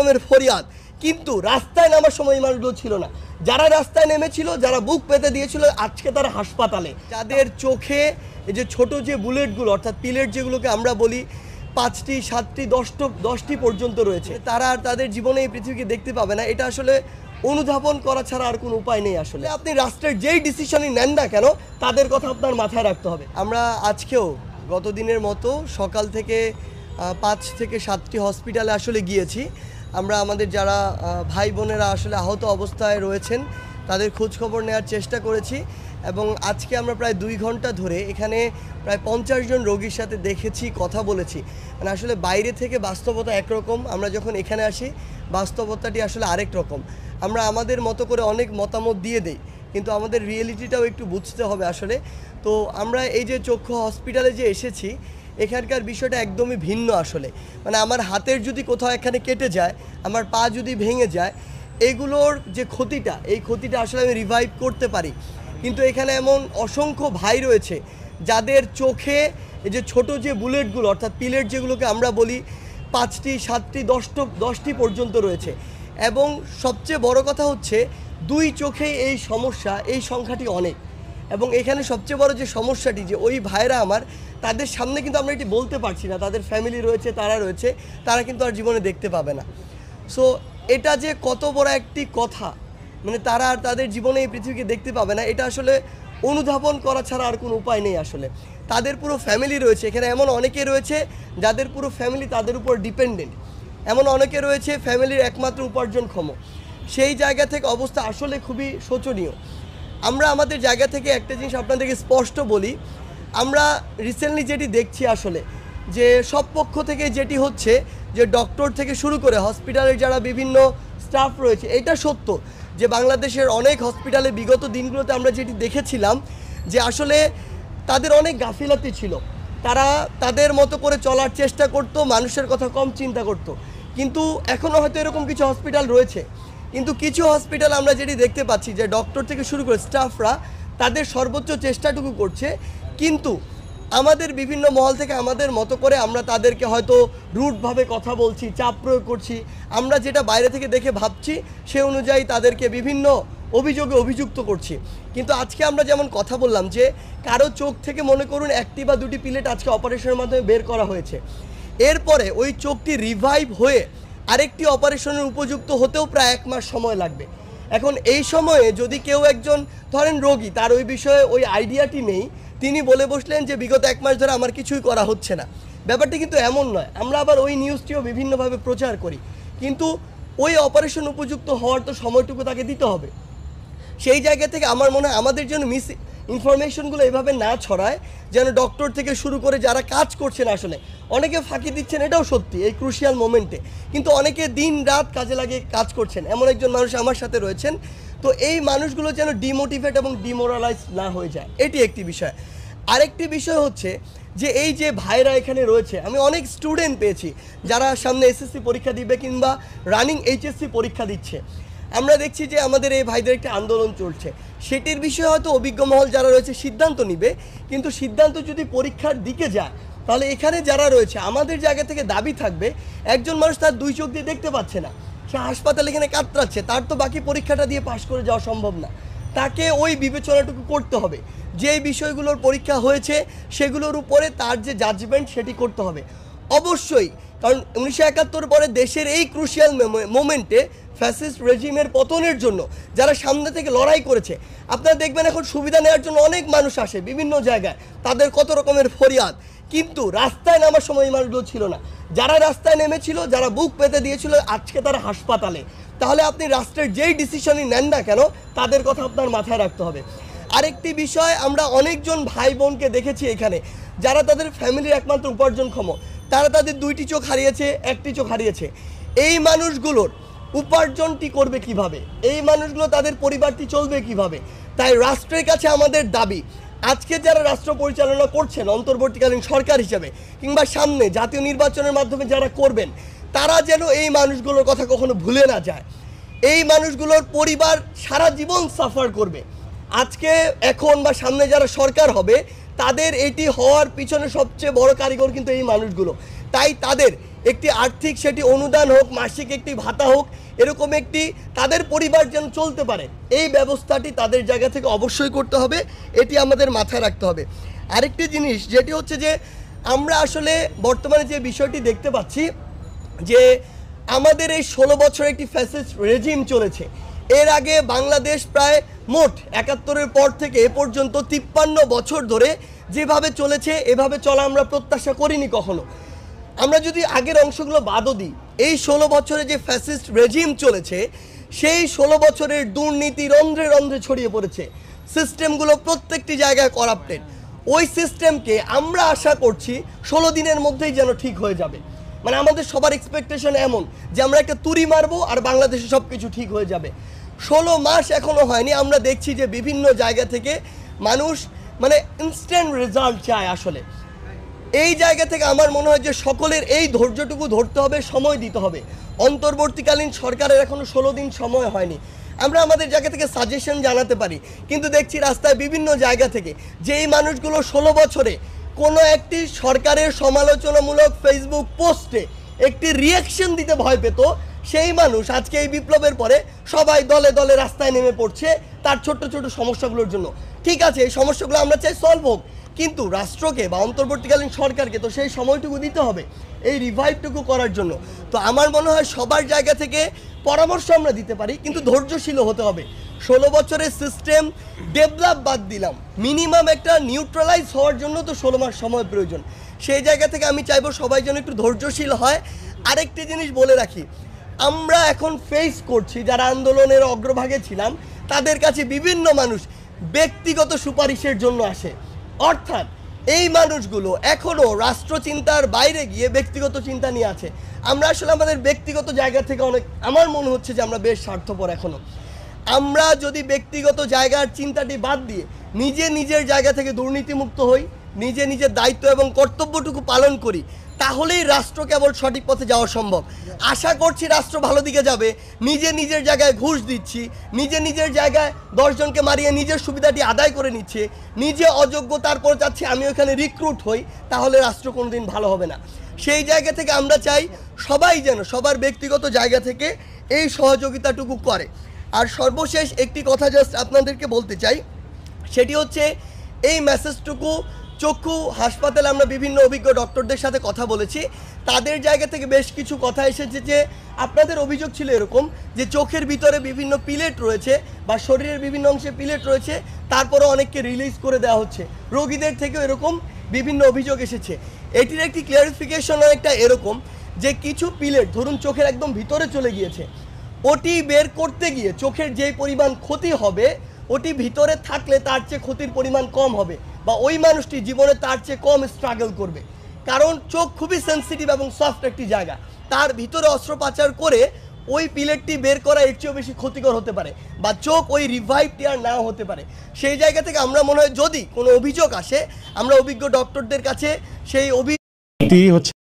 রকমের ফরিয়াদ, কিন্তু রাস্তায় নামার সময় এই মানুষগুলো ছিল না। যারা রাস্তায় নেমেছিল, যারা বুক পেতে দিয়েছিল, আজকে তারা হাসপাতালে। যাদের চোখে এই যে ছোট যে বুলেটগুলো অর্থাৎ পিলেট যেগুলোকে আমরা বলি 5টি 7টি 10টি পর্যন্ত রয়েছে, তারা আর তাদের জীবনে এই পৃথিবীকে দেখতে পাবে না। এটা আসলে অনুধাবন করা ছাড়া আর কোনো উপায় নেই। আসলে আপনি রাষ্ট্রের যেই ডিসিশনই নেন না কেন, তাদের কথা আপনার মাথায় রাখতে হবে। আমরা আজকেও গত দিনের মতো সকাল থেকে 5 থেকে 7টি হসপিটালে আসলে গিয়েছি। আমরা আমাদের যারা ভাই বোনেরা আসলে আহত অবস্থায় রয়েছেন তাদের খোঁজখবর নেওয়ার চেষ্টা করেছি, এবং আজকে আমরা প্রায় 2 ঘন্টা ধরে এখানে প্রায় 50 জন রোগীর সাথে দেখেছি, কথা বলেছি। মানে আসলে বাইরে থেকে বাস্তবতা একরকম, আমরা যখন এখানে আসি বাস্তবতাটি আসলে আরেক রকম। আমরা আমাদের মতো করে অনেক মতামত দিয়ে দেই, কিন্তু আমাদের রিয়েলিটিটাও একটু বুঝতে হবে আসলে। তো আমরা এই যে চক্ষু হসপিটালে যে এসেছি, এখানকার বিষয়টা একদমই ভিন্ন আসলে। মানে আমার হাতের যদি কোথাও এখানে কেটে যায়, আমার পা যদি ভেঙে যায়, এগুলোর যে ক্ষতিটা, এই ক্ষতিটা আসলে আমি রিভাইভ করতে পারি। কিন্তু এখানে এমন অসংখ্য ভাই রয়েছে যাদের চোখে এই যে ছোট যে বুলেটগুলো অর্থাৎ পিলেট যেগুলোকে আমরা বলি 5টি 7টি 10টি পর্যন্ত রয়েছে, এবং সবচেয়ে বড় কথা হচ্ছে 2 চোখেই এই সমস্যা, এই সংখ্যাটি অনেক। এবং এখানে সবচেয়ে বড় যে সমস্যাটি, যে ওই ভাইরা আমার, তাদের সামনে কিন্তু আমরা এটি বলতে পারছি না, তাদের ফ্যামিলি রয়েছে, তারা কিন্তু আর জীবনে দেখতে পাবে না। সো এটা যে কত বড় একটি কথা, মানে তারা আর তাদের জীবনে এই পৃথিবীকে দেখতে পাবে না, এটা আসলে অনুধাবন করা ছাড়া আর কোনো উপায় নেই। আসলে তাদের পুরো ফ্যামিলি রয়েছে এখানে, এমন অনেকে রয়েছে যাদের পুরো ফ্যামিলি তাদের উপর ডিপেন্ডেন্ট, এমন অনেকে রয়েছে ফ্যামিলির একমাত্র উপার্জনক্ষম। সেই জায়গা থেকে অবস্থা আসলে খুবই শোচনীয়। আমরা আমাদের জায়গা থেকে একটা জিনিস আপনাদেরকে স্পষ্ট বলি, আমরা রিসেন্টলি যেটি দেখছি আসলে, যে সব পক্ষ থেকে যেটি হচ্ছে, যে ডক্টর থেকে শুরু করে হসপিটালের যারা বিভিন্ন স্টাফ রয়েছে, এটা সত্য যে বাংলাদেশের অনেক হসপিটালে বিগত দিনগুলোতে আমরা যেটি দেখেছিলাম যে আসলে তাদের অনেক গাফিলতি ছিল, তারা তাদের মতো করে চলার চেষ্টা করতো, মানুষের কথা কম চিন্তা করতো। কিন্তু এখনও হয়তো এরকম কিছু হসপিটাল রয়েছে, কিন্তু কিছু হসপিটাল আমরা যেটি দেখতে পাচ্ছি যে ডক্টর থেকে শুরু করে স্টাফরা তাদের সর্বোচ্চ চেষ্টাটুকু করছে, কিন্তু আমাদের বিভিন্ন মহল থেকে আমাদের মতো করে আমরা তাদেরকে হয়তো রুটভাবে কথা বলছি, চাপ প্রয়োগ করছি, আমরা যেটা বাইরে থেকে দেখে ভাবছি সে অনুযায়ী তাদেরকে বিভিন্ন অভিযোগে অভিযুক্ত করছি। কিন্তু আজকে আমরা যেমন কথা বললাম যে কারো চোখ থেকে মনে করুন 1টি বা 2টি পিলেট আজকে অপারেশনের মাধ্যমে বের করা হয়েছে, এরপরে ওই চোখটি রিভাইভ হয়ে আরেকটি অপারেশনের উপযুক্ত হতেও প্রায় 1 মাস সময় লাগবে। এখন এই সময়ে যদি কেউ একজন ধরেন রোগী, তার ওই বিষয়ে ওই আইডিয়াটি নেই, তিনি বলে বসলেন যে বিগত 1 মাস ধরে আমার কিছুই করা হচ্ছে না, ব্যাপারটি কিন্তু এমন নয়। আমরা আবার ওই নিউজটিও বিভিন্নভাবে প্রচার করি, কিন্তু ওই অপারেশন উপযুক্ত হওয়ার তো সময়টুকু তাকে দিতে হবে। সেই জায়গা থেকে আমার মনে হয় আমাদের জন্য মিস ইনফরমেশনগুলো এভাবে না ছড়ায়, যেন ডক্টর থেকে শুরু করে যারা কাজ করছেন, আসলে অনেকে ফাঁকি দিচ্ছেন, এটাও সত্যি এই ক্রুশিয়াল মোমেন্টে, কিন্তু অনেকে দিন রাত কাজে লাগিয়ে কাজ করছেন। এমন একজন মানুষ আমার সাথে রয়েছেন। তো এই মানুষগুলো যেন ডিমোটিভেট এবং ডিমোরালাইজ না হয়ে যায়, এটি একটি বিষয়। আরেকটি বিষয় হচ্ছে যে এই যে ভাইরা এখানে রয়েছে, আমি অনেক স্টুডেন্ট পেয়েছি যারা সামনে এসএসসি পরীক্ষা দিবে কিংবা রানিং এইচএসসি পরীক্ষা দিচ্ছে। আমরা দেখছি যে আমাদের এই ভাইদের একটা আন্দোলন চলছে, সেটির বিষয়ে হয়তো অভিজ্ঞ মহল যারা রয়েছে সিদ্ধান্ত নিবে, কিন্তু সিদ্ধান্ত যদি পরীক্ষার দিকে যায়, তাহলে এখানে যারা রয়েছে আমাদের জায়গা থেকে দাবি থাকবে, একজন মানুষ তার 2 চোখ দিয়ে দেখতে পাচ্ছে না, সে হাসপাতালে এখানে কাতরাচ্ছে, তার তো বাকি পরীক্ষাটা দিয়ে পাশ করে যাওয়া সম্ভব না। তাকে ওই বিবেচনাটুকু করতে হবে, যে বিষয়গুলোর পরীক্ষা হয়েছে সেগুলোর উপরে তার যে জাজমেন্ট সেটি করতে হবে অবশ্যই। কারণ 1971 পরে দেশের এই ক্রুশিয়াল মোমেন্টে ফ্যাসিস্ট রেজিমের পতনের জন্য যারা সামনে থেকে লড়াই করেছে, আপনারা দেখবেন এখন সুবিধা নেওয়ার জন্য অনেক মানুষ আসে বিভিন্ন জায়গায়, তাদের কত রকমের ফরিয়াদ, কিন্তু রাস্তায় নামার সময় এই মানুষগুলো ছিল না। যারা রাস্তায় নেমেছিল, যারা বুক পেতে দিয়েছিল, আজকে তারা হাসপাতালে। তাহলে আপনি রাষ্ট্রের যেই ডিসিশনই নেন না কেন, তাদের কথা আপনার মাথায় রাখতে হবে। আরেকটি বিষয়, আমরা অনেকজন ভাই বোনকে দেখেছি এখানে যারা তাদের ফ্যামিলির একমাত্র উপার্জনক্ষম, তারা তাদের 2টি চোখ হারিয়েছে, 1টি চোখ হারিয়েছে। এই মানুষগুলোর উপার্জনটি করবে কিভাবে, এই মানুষগুলো তাদের পরিবারটি চলবে কিভাবে? তাই রাষ্ট্রের কাছে আমাদের দাবি, আজকে যারা রাষ্ট্র পরিচালনা করছেন অন্তর্বর্তীকালীন সরকার হিসেবে কিংবা সামনে জাতীয় নির্বাচনের মাধ্যমে যারা করবেন, তারা যেন এই মানুষগুলোর কথা কখনো ভুলে না যায়। এই মানুষগুলোর পরিবার সারা জীবন সাফার করবে। আজকে এখন বা সামনে যারা সরকার হবে, তাদের এটি হওয়ার পিছনে সবচেয়ে বড় কারিগর কিন্তু এই মানুষগুলো। তাই তাদের একটি আর্থিক সেটি অনুদান হোক, মাসিক একটি ভাতা হোক, এরকম একটি তাদের পরিবার যেন চলতে পারে, এই ব্যবস্থাটি তাদের জায়গা থেকে অবশ্যই করতে হবে। এটি আমাদের মাথায় রাখতে হবে। আরেকটি জিনিস যেটি হচ্ছে যে আমরা আসলে বর্তমানে যে বিষয়টি দেখতে পাচ্ছি যে আমাদের এই 16 বছর একটি ফ্যাসিস্ট রেজিম চলেছে। এর আগে বাংলাদেশ প্রায় মোট 71-এর পর থেকে এ পর্যন্ত 53 বছর ধরে যেভাবে চলেছে এভাবে চলা আমরা প্রত্যাশা করিনি কখনো। আমরা যদি আগের অংশগুলো বাদও দিই, এই 16 বছরে যে ফ্যাসিস্ট রেজিম চলেছে সেই 16 বছরের দুর্নীতি রন্ধ্রে রন্ধ্রে ছড়িয়ে পড়েছে। সিস্টেমগুলো প্রত্যেকটি জায়গায় করাপ্টেড। ওই সিস্টেমকে আমরা আশা করছি 16 দিনের মধ্যেই যেন ঠিক হয়ে যাবে। মানে আমাদের সবার এক্সপেকটেশন এমন যে আমরা একটা তুড়ি মারবো আর বাংলাদেশে সব কিছু ঠিক হয়ে যাবে। 16 মাস এখনও হয়নি, আমরা দেখছি যে বিভিন্ন জায়গা থেকে মানুষ মানে ইনস্ট্যান্ট রেজাল্ট চায়। আসলে এই জায়গা থেকে আমার মনে হয় যে সকলের এই ধৈর্যটুকু ধরতে হবে, সময় দিতে হবে। অন্তর্বর্তীকালীন সরকারের এখনও 16 দিন সময় হয়নি। আমরা আমাদের জায়গা থেকে সাজেশন জানাতে পারি, কিন্তু দেখছি রাস্তায় বিভিন্ন জায়গা থেকে যেই মানুষগুলো 16 বছরে কোনো একটি সরকারের সমালোচনামূলক ফেসবুক পোস্টে একটি রিয়াকশন দিতে ভয় পেত, সেই মানুষ আজকে এই বিপ্লবের পরে সবাই দলে দলে রাস্তায় নেমে পড়ছে তার ছোট্ট ছোট সমস্যাগুলোর জন্য। ঠিক আছে, এই সমস্যাগুলো আমরা চাই সলভ হোক, কিন্তু রাষ্ট্রকে বা অন্তর্বর্তীকালীন সরকারকে তো সেই সময়টুকু দিতে হবে এই রিভাইভটুকু করার জন্য। তো আমার মনে হয় সবার জায়গা থেকে পরামর্শ আমরা দিতে পারি, কিন্তু ধৈর্যশীল হতে হবে। 16 বছরের সিস্টেম ডেভেলপ বাদ দিলাম, মিনিমাম একটা নিউট্রালাইজ হওয়ার জন্য তো 16 মাস সময় প্রয়োজন। সেই জায়গা থেকে আমি চাইবো সবাই যেন একটু ধৈর্যশীল হয়। আরেকটি জিনিস বলে রাখি, আমরা এখন ফেস করছি যারা আন্দোলনের অগ্রভাগে ছিলাম তাদের কাছে বিভিন্ন মানুষ ব্যক্তিগত সুপারিশের জন্য আসে, অর্থাৎ এই মানুষগুলো এখনও রাষ্ট্রচিন্তার বাইরে গিয়ে ব্যক্তিগত চিন্তা নিয়ে আছে। আমরা আসলে আমাদের ব্যক্তিগত জায়গা থেকে অনেক, আমার মনে হচ্ছে যে আমরা বেশ স্বার্থপর এখনও। আমরা যদি ব্যক্তিগত জায়গার চিন্তাটি বাদ দিয়ে নিজে নিজের জায়গা থেকে দুর্নীতিমুক্ত হই, নিজে নিজের দায়িত্ব এবং কর্তব্যটুকু পালন করি, তাহলেই রাষ্ট্র কেবল সঠিক পথে যাওয়া সম্ভব। আশা করছি রাষ্ট্র ভালো দিকে যাবে। নিজে নিজের জায়গায় ঘুষ দিচ্ছি, নিজে নিজের জায়গায় 10 জনকে মারিয়ে নিজের সুবিধাটি আদায় করে নিচ্ছে, নিজে অযোগ্য তারপর চাচ্ছি আমি ওখানে রিক্রুট হই, তাহলে রাষ্ট্র কোনোদিন ভালো হবে না। সেই জায়গা থেকে আমরা চাই সবাই যেন সবার ব্যক্তিগত জায়গা থেকে এই সহযোগিতাটুকু করে। আর সর্বশেষ একটি কথা জাস্ট আপনাদেরকে বলতে চাই, সেটি হচ্ছে এই মেসেজটুকু চক্ষু হাসপাতালে আমরা বিভিন্ন অভিজ্ঞ ডক্টরদের সাথে কথা বলেছি, তাদের জায়গা থেকে বেশ কিছু কথা এসেছে যে আপনাদের অভিযোগ ছিল এরকম যে চোখের ভিতরে বিভিন্ন পিলেট রয়েছে বা শরীরের বিভিন্ন অংশে পিলেট রয়েছে, তারপরে অনেককে রিলিজ করে দেওয়া হচ্ছে। রোগীদের থেকেও এরকম বিভিন্ন অভিযোগ এসেছে। এটির একটি ক্লিয়ারিফিকেশন অনেকটা এরকম যে কিছু পিলেট ধরুন চোখের একদম ভিতরে চলে গিয়েছে, ওটি বের করতে গিয়ে চোখের যেই পরিমাণ ক্ষতি হবে ওটি ভিতরে থাকলে তার চেয়ে ক্ষতির পরিমাণ কম হবে, বা ওই মানুষটি জীবনে তার চেয়ে কম স্ট্রাগল করবে। কারণ চোখ খুবই সেন্সিটিভ এবং সফট একটি জায়গা, তার ভিতরে অস্ত্রোপচার করে ওই পিলেটটি বের করা এর চেয়েও বেশি ক্ষতিকর হতে পারে, বা চোখ ওই রিভাইভটি আর নাও হতে পারে। সেই জায়গা থেকে আমরা মনে হয় যদি কোনো অভিযোগ আসে আমরা অভিজ্ঞ ডক্টরদের কাছে সেই অভিযোগ